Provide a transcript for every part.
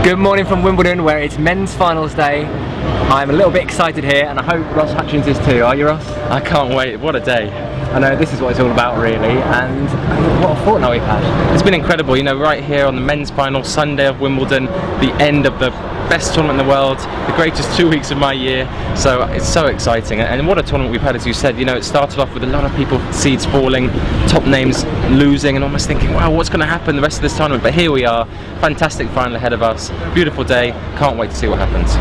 Good morning from Wimbledon, where it's men's finals day. I'm a little bit excited here, and I hope Hutchins is too. Are you, Ross? I can't wait. What a day. I know, this is what it's all about really, and what a fortnight we've had. It's been incredible, you know, right here on the men's final, Sunday of Wimbledon, the end of the best tournament in the world, the greatest 2 weeks of my year, so it's so exciting. And what a tournament we've had, as you said. You know, it started off with a lot of people, seeds falling, top names losing, and almost thinking, wow, what's going to happen the rest of this tournament? But here we are, fantastic final ahead of us, beautiful day, can't wait to see what happens.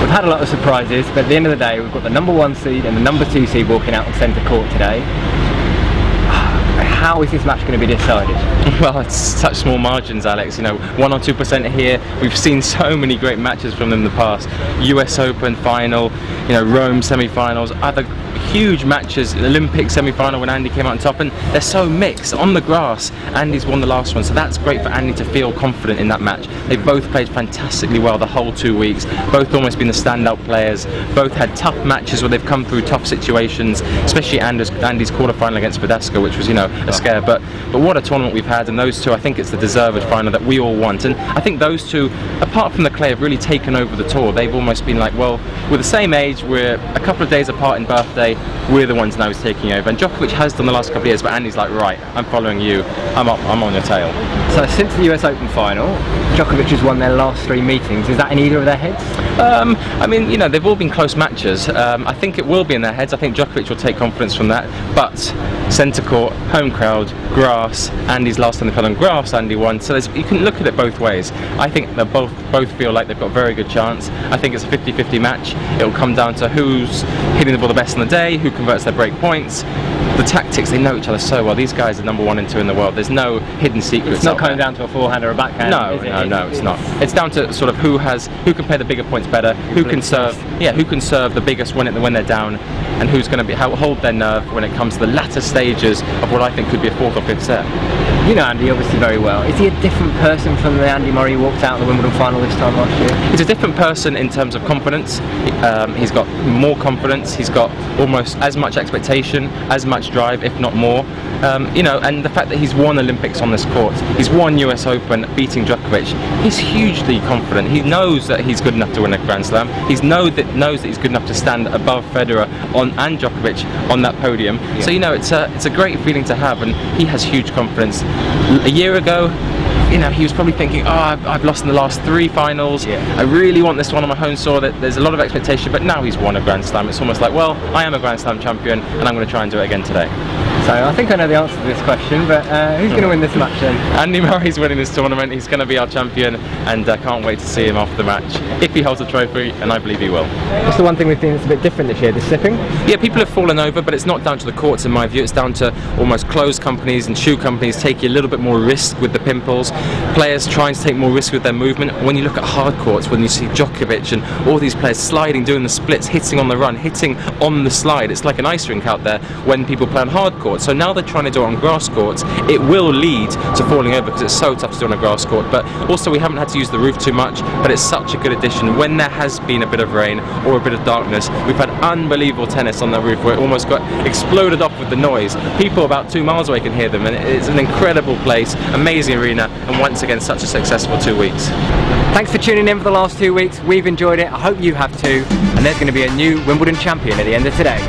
We've had a lot of surprises, but at the end of the day, we've got the #1 seed and the #2 seed walking out on centre court today. How is this match going to be decided? Well, it's such small margins, Alex. You know, 1 or 2% here. We've seen so many great matches from them in the past. US Open final, you know, Rome semi-finals, other huge matches, Olympic semi-final when Andy came out on top, and they're so mixed. On the grass, Andy's won the last one, so that's great for Andy to feel confident in that match. They've both played fantastically well the whole 2 weeks, both almost been the standout players, both had tough matches where they've come through tough situations, especially Andy's quarter-final against Verdasco, which was, you know, a scare, but what a tournament we've had, and those two, I think it's the deserved final that we all want. And I think those two, apart from the clay, have really taken over the tour. They've almost been like, well, we're the same age, we're a couple of days apart in birthday, we're the ones now who's taking over. And Djokovic has done the last couple of years, but Andy's like, right, I'm following you, I'm on your tail. So since the US Open final, Djokovic has won their last 3 meetings. Is that in either of their heads? I mean, you know, they've all been close matches. I think it will be in their heads. I think Djokovic will take confidence from that, but centre court, home crowd, grass, Andy's last time they played on grass, Andy won, so you can look at it both ways. I think they both feel like they've got a very good chance. I think it's a 50-50 match. It'll come down to who's hitting the ball the best on the day, who converts their break points. The tactics, they know each other so well. These guys are #1 and #2 in the world. There's no hidden secrets. It's not coming down to a forehand or a backhand. No, it's not. It's down to sort of who can play the bigger points better, who can serve the biggest when they're down, and who's going to hold their nerve when it comes to the latter stages of what I think could be a 4th or 5th set. You know Andy obviously very well. Is he a different person from the Andy Murray who walked out of the Wimbledon final this time last year? He's a different person in terms of confidence. He's got more confidence. He's got almost as much expectation, as much drive, if not more. You know, and the fact that he's won Olympics on this court, he's won US Open, beating Djokovic. He's hugely confident. He knows that he's good enough to win a Grand Slam. He knows that he's good enough to stand above Federer and Djokovic on that podium. Yeah. So you know, it's a great feeling to have, and he has huge confidence. A year ago, you know, he was probably thinking, oh, I've lost in the last 3 finals. Yeah. I really want this one on my home soil. There's a lot of expectation, but now he's won a Grand Slam. It's almost like, well, I am a Grand Slam champion, and I'm going to try and do it again today. So I think I know the answer to this question, but who's going to win this match then? Andy Murray's winning this tournament. He's going to be our champion, and I can't wait to see him after the match, if he holds a trophy, and I believe he will. What's the one thing we've seen that's a bit different this year, the slipping? Yeah, people have fallen over, but it's not down to the courts in my view. It's down to almost clothes companies and shoe companies taking a little bit more risk with the pimples, players trying to take more risk with their movement. When you look at hard courts, when you see Djokovic and all these players sliding, doing the splits, hitting on the run, hitting on the slide, it's like an ice rink out there when people play on hard courts. So now they're trying to do it on grass courts. It will lead to falling over because it's so tough to do on a grass court, but also we haven't had to use the roof too much, but it's such a good addition. When there has been a bit of rain or a bit of darkness, we've had unbelievable tennis on the roof where it almost got exploded off with the noise. People about 2 miles away can hear them, and it's an incredible place, amazing arena, and once again such a successful 2 weeks. Thanks for tuning in for the last 2 weeks. We've enjoyed it. I hope you have too, and there's going to be a new Wimbledon champion at the end of today.